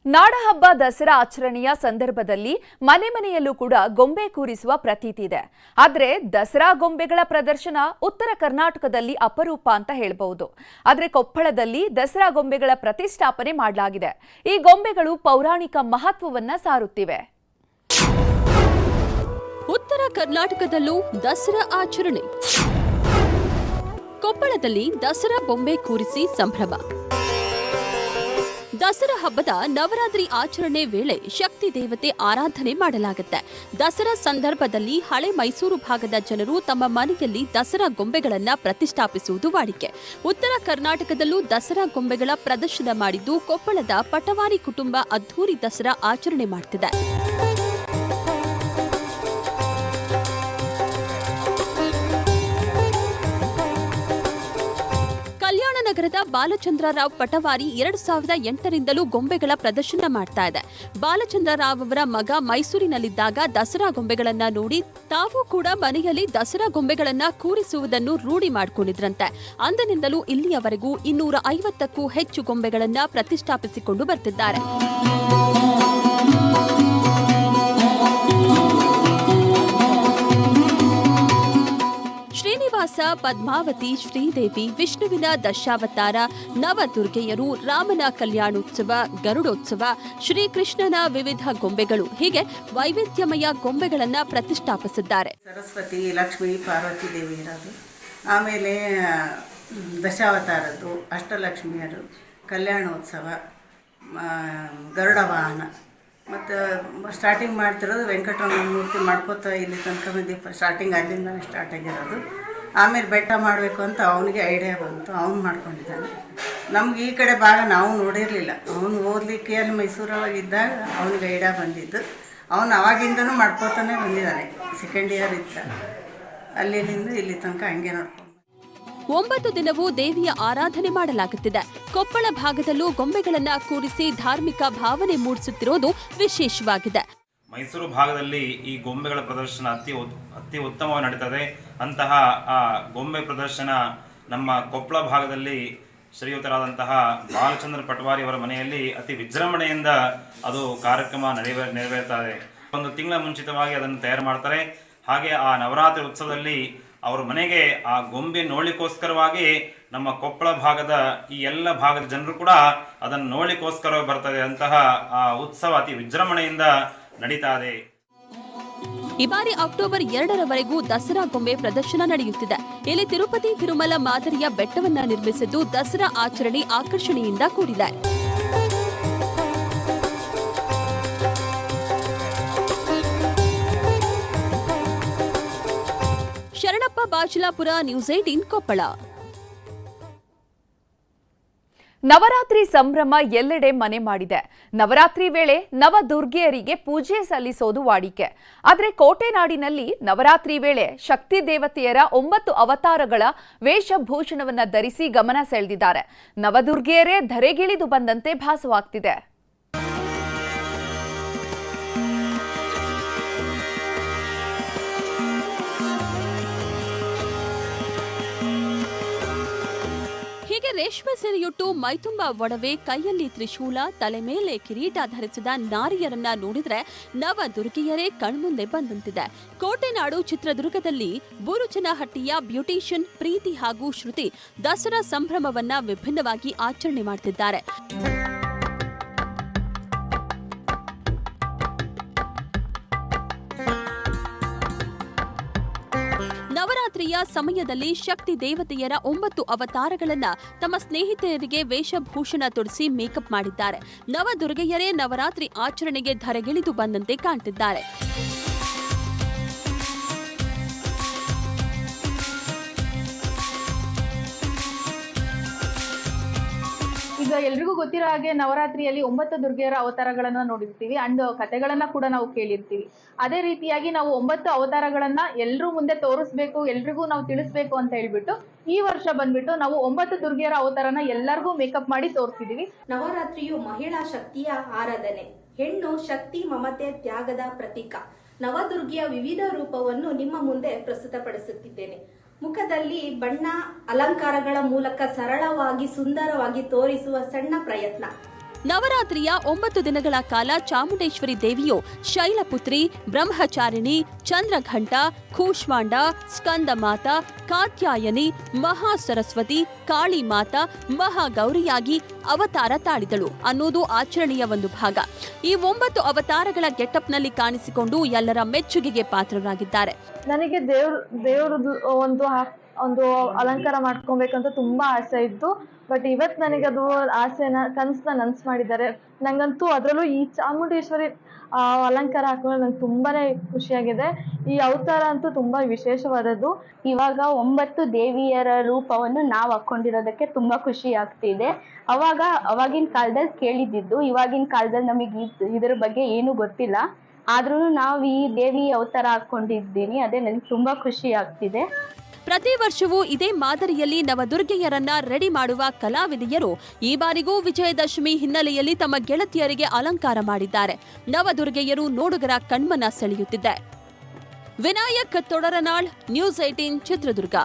ನಾಡಹಬ್ಬ ದಸರಾ ಆಚರಣೆಯ ಸಂದರ್ಭದಲ್ಲಿ ಮನೆ ಮನೆಯಲ್ಲೂ ಕೂಡ ಗೊಂಬೆ ಕೂರಿಸುವ ಪ್ರತೀತಿ ಇದೆ. ಆದರೆ ದಸರಾ ಗೊಂಬೆಗಳ ಪ್ರದರ್ಶನ ಉತ್ತರ ಕರ್ನಾಟಕದಲ್ಲಿ ಅಪರೂಪ ಅಂತ ಹೇಳಬಹುದು. ಆದರೆ ಕೊಪ್ಪಳದಲ್ಲಿ ದಸರಾ ಗೊಂಬೆಗಳ ಪ್ರತಿಷ್ಠಾಪನೆ ಮಾಡಲಾಗಿದೆ. ಈ ಗೊಂಬೆಗಳು ಪೌರಾಣಿಕ ಮಹತ್ವವನ್ನ ಸಾರುತ್ತಿವೆ. ಉತ್ತರ ಕರ್ನಾಟಕದಲ್ಲೂ ದಸರಾ ಆಚರಣೆ. ಕೊಪ್ಪಳದಲ್ಲಿ ದಸರಾ ಬೊಂಬೆ ಕೂರಿಸಿ ಸಂಭ್ರಮ. ದಸರಾ ಹಬ್ಬದ ನವರಾತ್ರಿ ಆಚರಣೆ ವೇಳೆ ಶಕ್ತಿ ದೇವತೆ ಆರಾಧನೆ ಮಾಡಲಾಗುತ್ತೆ. ದಸರಾ ಸಂದರ್ಭದಲ್ಲಿ ಹಳೆ ಮೈಸೂರು ಭಾಗದ ಜನರು ತಮ್ಮ ಮನೆಯಲ್ಲಿ ದಸರಾ ಗೊಂಬೆಗಳನ್ನ ಪ್ರತಿಷ್ಠಾಪಿಸುವುದು ವಾಡಿಕೆ. ಉತ್ತರ ಕರ್ನಾಟಕದಲ್ಲೂ ದಸರಾ ಗೊಂಬೆಗಳ ಪ್ರದರ್ಶನ ಮಾಡಿದ್ದು ಕೊಪ್ಪಳದ ಪಟವಾರಿ ಕುಟುಂಬ ಅದ್ಧೂರಿ ದಸರಾ ಆಚರಣೆ ಮಾಡ್ತಿದೆ. ನಗರದ ಬಾಲಚಂದ್ರರಾವ್ ಪಟವಾರಿ 2008ರಿಂದಲೂ ಗೊಂಬೆಗಳ ಪ್ರದರ್ಶನ ಮಾಡ್ತಾ ಇದೆ. ಬಾಲಚಂದ್ರರಾವ್ ಅವರ ಮಗ ಮೈಸೂರಿನಲ್ಲಿದ್ದಾಗ ದಸರಾ ಗೊಂಬೆಗಳನ್ನ ನೋಡಿ ತಾವು ಕೂಡ ಮನೆಯಲ್ಲಿ ದಸರಾ ಗೊಂಬೆಗಳನ್ನ ಕೂರಿಸುವುದನ್ನು ರೂಢಿ ಮಾಡಿಕೊಂಡಿದ್ರಂತೆ. ಅಂದಿನಿಂದಲೂ ಇಲ್ಲಿಯವರೆಗೂ 250ಕ್ಕೂ ಹೆಚ್ಚು ಗೊಂಬೆಗಳನ್ನ ಪ್ರತಿಷ್ಠಾಪಿಸಿಕೊಂಡು ಬರ್ತಿದ್ದಾರೆ. ಶ್ರೀನಿವಾಸ, ಪದ್ಮಾವತಿ, ಶ್ರೀದೇವಿ, ವಿಷ್ಣುವಿನ ದಶಾವತಾರ, ನವದುರ್ಗೆಯರು, ರಾಮನ ಕಲ್ಯಾಣೋತ್ಸವ, ಗರುಡೋತ್ಸವ, ಶ್ರೀಕೃಷ್ಣನ ವಿವಿಧ ಗೊಂಬೆಗಳು ಹೀಗೆ ವೈವಿಧ್ಯಮಯ ಗೊಂಬೆಗಳನ್ನ ಪ್ರತಿಷ್ಠಾಪಿಸಿದ್ದಾರೆ. ಸರಸ್ವತಿ, ಲಕ್ಷ್ಮೀ, ಪಾರ್ವತಿ ದೇವಿ ಇರೋದು, ಆಮೇಲೆ ದಶಾವತಾರದ್ದು, ಅಷ್ಟಲಕ್ಷ್ಮಿಯರು, ಕಲ್ಯಾಣೋತ್ಸವ, ಗರುಡ ವಾಹನ, ಮತ್ತು ಸ್ಟಾರ್ಟಿಂಗ್ ಮಾಡ್ತಿರೋದು ವೆಂಕಟರಮಣ ಮೂರ್ತಿ ಮಾಡ್ಕೋತಾ ಇಲ್ಲಿ ತನಕ ಬಂದು ಸ್ಟಾರ್ಟಿಂಗ್ ಅಲ್ಲಿಂದನೇ ಸ್ಟಾರ್ಟ್ ಆಗಿರೋದು. ಆಮೇಲೆ ಬೆಟ್ಟ ಮಾಡಬೇಕು ಅಂತ ಅವನಿಗೆ ಐಡಿಯಾ ಬಂತು, ಅವನು ಮಾಡ್ಕೊಂಡಿದ್ದಾನೆ. ನಮ್ಗೆ ಈ ಕಡೆ ಭಾಗ ನಾವು ನೋಡಿರಲಿಲ್ಲ. ಅವನು ಓದಲಿಕ್ಕೆ ಅಲ್ಲಿ ಮೈಸೂರೊಳಗಿದ್ದಾಗ ಅವನಿಗೆ ಐಡಿಯಾ ಬಂದಿದ್ದು. ಅವನು ಅವಾಗಿಂದನೂ ಮಾಡ್ಕೋತಾನೆ ಬಂದಿದ್ದಾನೆ. ಸೆಕೆಂಡ್ ಇಯರ್ ಇದ್ದ ಅಲ್ಲಿಂದ ಇಲ್ಲಿ ತನಕ ಹಂಗೆ ನೋಡ್ಕೊಂಡು 9 ದಿನವೂ ದೇವಿಯ ಆರಾಧನೆ ಮಾಡಲಾಗುತ್ತಿದೆ. ಕೊಪ್ಪಳ ಭಾಗದಲ್ಲೂ ಗೊಂಬೆಗಳನ್ನ ಕೂರಿಸಿ ಧಾರ್ಮಿಕ ಭಾವನೆ ಮೂಡಿಸುತ್ತಿರುವುದು ವಿಶೇಷವಾಗಿದೆ. ಮೈಸೂರು ಭಾಗದಲ್ಲಿ ಈ ಗೊಂಬೆಗಳ ಪ್ರದರ್ಶನ ಅತಿ ಉತ್ತಮವಾಗಿ ನಡೀತದೆ. ಅಂತಹ ಆ ಗೊಂಬೆ ಪ್ರದರ್ಶನ ನಮ್ಮ ಕೊಪ್ಪಳ ಭಾಗದಲ್ಲಿ ಶ್ರೀಯುತರಾದಂತಹ ಬಾಲಚಂದ್ರ ಪಟವಾರಿ ಅವರ ಮನೆಯಲ್ಲಿ ಅತಿ ವಿಜೃಂಭಣೆಯಿಂದ ಅದು ಕಾರ್ಯಕ್ರಮ ನೆರವೇರ್ತಾರೆ. ಒಂದು ತಿಂಗಳ ಮುಂಚಿತವಾಗಿ ಅದನ್ನು ತಯಾರು ಮಾಡ್ತಾರೆ. ಹಾಗೆ ಆ ನವರಾತ್ರಿ ಉತ್ಸವದಲ್ಲಿ ಅವರ ಮನೆಗೆ ಆ ಗೊಂಬೆ ನೋಡ್ಲಿಕ್ಕೋಸ್ಕರವಾಗಿ ನಮ್ಮ ಕೊಪ್ಪಳ ಭಾಗದ ಈ ಎಲ್ಲ ಭಾಗದ ಜನರು ಕೂಡ ಅದನ್ನು ನೋಡ್ಲಿಕ್ಕೋಸ್ಕರ ಬರ್ತದೆ. ಅಂತಹ ಆ ಉತ್ಸವ ಅತಿ ವಿಜೃಂಭಣೆಯಿಂದ ನಡೀತಾ ಇದೆ. ಈ ಬಾರಿ ಅಕ್ಟೋಬರ್ 2ರವರೆಗೂ ದಸರಾ ಗೊಂಬೆ ಪ್ರದರ್ಶನ ನಡೆಯುತ್ತಿದೆ. ಇಲ್ಲಿ ತಿರುಪತಿ ತಿರುಮಲ ಮಾದರಿಯ ಬೆಟ್ಟವನ್ನ ನಿರ್ಮಿಸಿದ್ದು ದಸರಾ ಆಚರಣೆ ಆಕರ್ಷಣೆಯಿಂದ ಕೂಡಿದೆ. ಶರಣಪ್ಪ ಬಾಚಲಾಪುರ, ನ್ಯೂಸ್ 18 ಕೊಪ್ಪಳ. ನವರಾತ್ರಿ ಸಂಭ್ರಮ ಎಲ್ಲೆಡೆ ಮನೆ ಮಾಡಿದೆ. ನವರಾತ್ರಿ ವೇಳೆ ನವದುರ್ಗೆಯರಿಗೆ ಪೂಜೆ ಸಲ್ಲಿಸೋದು ವಾಡಿಕೆ. ಆದರೆ ಕೋಟೆನಾಡಿನಲ್ಲಿ ನವರಾತ್ರಿ ವೇಳೆ ಶಕ್ತಿ ದೇವತೆಯರ 9 ಅವತಾರಗಳ ವೇಷಭೂಷಣವನ್ನ ಧರಿಸಿ ಗಮನ ಸೆಳೆದಿದ್ದಾರೆ. ನವದುರ್ಗೆಯರೇ ಧರೆಗಿಳಿದು ಬಂದಂತೆ ಭಾಸವಾಗ್ತಿದೆ. ಹೀಗೆ ರೇಷ್ಮೆ ಸೀರೆಯುಟ್ಟು ಮೈತುಂಬ ಒಡವೆ, ಕೈಯಲ್ಲಿ ತ್ರಿಶೂಲ, ತಲೆ ಮೇಲೆ ಕಿರೀಟ ಧರಿಸಿದ ನಾರಿಯರನ್ನ ನೋಡಿದ್ರೆ ನವದುರ್ಗೆಯರೇ ಕಣ್ಮುಂದೆ ಬಂದಂತಿದೆ. ಕೋಟೆನಾಡು ಚಿತ್ರದುರ್ಗದಲ್ಲಿ ಬುರುಚನಹಟ್ಟಿಯ ಬ್ಯೂಟಿಷಿಯನ್ ಪ್ರೀತಿ ಹಾಗೂ ಶ್ರುತಿ ದಸರಾ ಸಂಭ್ರಮವನ್ನ ವಿಭಿನ್ನವಾಗಿ ಆಚರಣೆ ಮಾಡ್ತಿದ್ದಾರೆ. ನವರಾತ್ರಿಯ ಸಮಯದಲ್ಲಿ ಶಕ್ತಿ ದೇವತೆಯರ 9 ಅವತಾರಗಳನ್ನ ತಮ್ಮ ಸ್ನೇಹಿತೆಯರಿಗೆ ವೇಷಭೂಷಣ ತೊಡಿಸಿ ಮೇಕಪ್ ಮಾಡಿದ್ದಾರೆ. ನವದುರ್ಗೆಯರೇ ನವರಾತ್ರಿ ಆಚರಣೆಗೆ ಧರೆಗಿಳಿದು ಬಂದಂತೆ ಕಾಣ್ತಿದ್ದಾರೆ. ಈಗ ಎಲ್ರಿಗೂ ಗೊತ್ತಿರೋ ಹಾಗೆ ನವರಾತ್ರಿಯಲ್ಲಿ 9 ದುರ್ಗೆಯರ ಅವತಾರಗಳನ್ನ ನೋಡಿರ್ತೀವಿ ಅಂಡ್ ಕಥೆಗಳನ್ನ ಕೂಡ ನಾವು ಕೇಳಿರ್ತೀವಿ. ಅದೇ ರೀತಿಯಾಗಿ ನಾವು 9 ಅವತಾರಗಳನ್ನ ಎಲ್ರೂ ಮುಂದೆ ತೋರಿಸ್ಬೇಕು, ಎಲ್ರಿಗೂ ನಾವು ತಿಳಿಸ್ಬೇಕು ಅಂತ ಹೇಳ್ಬಿಟ್ಟು ಈ ವರ್ಷ ಬಂದ್ಬಿಟ್ಟು ನಾವು 9 ದುರ್ಗೆಯರ ಅವತಾರನ ಎಲ್ಲರಿಗೂ ಮೇಕಪ್ ಮಾಡಿ ತೋರಿಸಿದೀವಿ. ನವರಾತ್ರಿಯು ಮಹಿಳಾ ಶಕ್ತಿಯ ಆರಾಧನೆ, ಹೆಣ್ಣು ಶಕ್ತಿ, ಮಮತೆ, ತ್ಯಾಗದ ಪ್ರತೀಕ. ನವದುರ್ಗೆಯ ವಿವಿಧ ರೂಪವನ್ನು ನಿಮ್ಮ ಮುಂದೆ ಪ್ರಸ್ತುತಪಡಿಸುತ್ತಿದ್ದೇನೆ. ಮುಖದಲ್ಲಿ ಬಣ್ಣ ಅಲಂಕಾರಗಳ ಮೂಲಕ ಸರಳವಾಗಿ ಸುಂದರವಾಗಿ ತೋರಿಸುವ ಸಣ್ಣ ಪ್ರಯತ್ನ. ನವರಾತ್ರಿಯ 9 ದಿನಗಳ ಕಾಲ ಚಾಮುಂಡೇಶ್ವರಿ ದೇವಿಯು ಶೈಲಪುತ್ರಿ, ಬ್ರಹ್ಮಚಾರಿಣಿ, ಚಂದ್ರಘಂಟ, ಕೂಷ್ಮಾಂಡ, ಸ್ಕಂದಮಾತ, ಕಾತ್ಯಾಯನಿ, ಮಹಾ ಸರಸ್ವತಿ, ಕಾಳಿ ಮಾತಾ, ಮಹಾಗೌರಿಯಾಗಿ ಅವತಾರ ತಾಳಿದಳು ಅನ್ನೋದು ಆಚರಣೆಯ ಒಂದು ಭಾಗ. ಈ 9 ಅವತಾರಗಳ ಗೆಟಪ್ನಲ್ಲಿ ಕಾಣಿಸಿಕೊಂಡು ಎಲ್ಲರ ಮೆಚ್ಚುಗೆಗೆ ಪಾತ್ರರಾಗಿದ್ದಾರೆ. ನನಗೆ ದೇವ್ರದ್ದು ಒಂದು ಅಲಂಕಾರ ಮಾಡ್ಕೊಬೇಕಂತ ತುಂಬಾ ಆಸೆ ಇತ್ತು. ಬಟ್ ಇವತ್ತು ನನಗೆ ಅದು ಕನಸನ್ನ ನನಸು ಮಾಡಿದ್ದಾರೆ. ನಂಗಂತೂ ಅದರಲ್ಲೂ ಈ ಚಾಮುಂಡೇಶ್ವರಿ ಅಲಂಕಾರ ಹಾಕೊಂಡು ನಂಗೆ ತುಂಬಾನೇ ಖುಷಿಯಾಗಿದೆ. ಈ ಅವತಾರ ಅಂತೂ ತುಂಬಾ ವಿಶೇಷವಾದದ್ದು. ಇವಾಗ 9 ದೇವಿಯರ ರೂಪವನ್ನು ನಾವು ಹಾಕೊಂಡಿರೋದಕ್ಕೆ ತುಂಬಾ ಖುಷಿ ಆಗ್ತಿದೆ. ಅವಾಗಿನ ಕಾಲದಲ್ಲಿ ಕೇಳಿದ್ದು, ಇವಾಗಿನ ಕಾಲದಲ್ಲಿ ನಮಗೆ ಇದ್ರ ಬಗ್ಗೆ ಏನು ಗೊತ್ತಿಲ್ಲ. ಆದ್ರೂ ನಾವು ಈ ದೇವಿ ಅವತಾರ ಹಾಕೊಂಡಿದ್ದೀನಿ, ಅದೇ ನನಗೆ ತುಂಬಾ ಖುಷಿ ಆಗ್ತಿದೆ. ಪ್ರತಿ ವರ್ಷವೂ ಇದೇ ಮಾದರಿಯಲ್ಲಿ ನವದುರ್ಗೆಯರನ್ನ ರೆಡಿ ಮಾಡುವ ಕಲಾವಿದೆಯರು ಈ ಬಾರಿಗೂ ವಿಜಯದಶಮಿ ಹಿನ್ನೆಲೆಯಲ್ಲಿ ತಮ್ಮ ಗೆಳತಿಯರಿಗೆ ಅಲಂಕಾರ ಮಾಡಿದ್ದಾರೆ. ನವದುರ್ಗೆಯರು ನೋಡುಗರ ಕಣ್ಮನ ಸೆಳೆಯುತ್ತಿದೆ. ವಿನಾಯಕ್ ತೊಡರನಾಳ್, ನ್ಯೂಸ್ 18 ಚಿತ್ರದುರ್ಗ.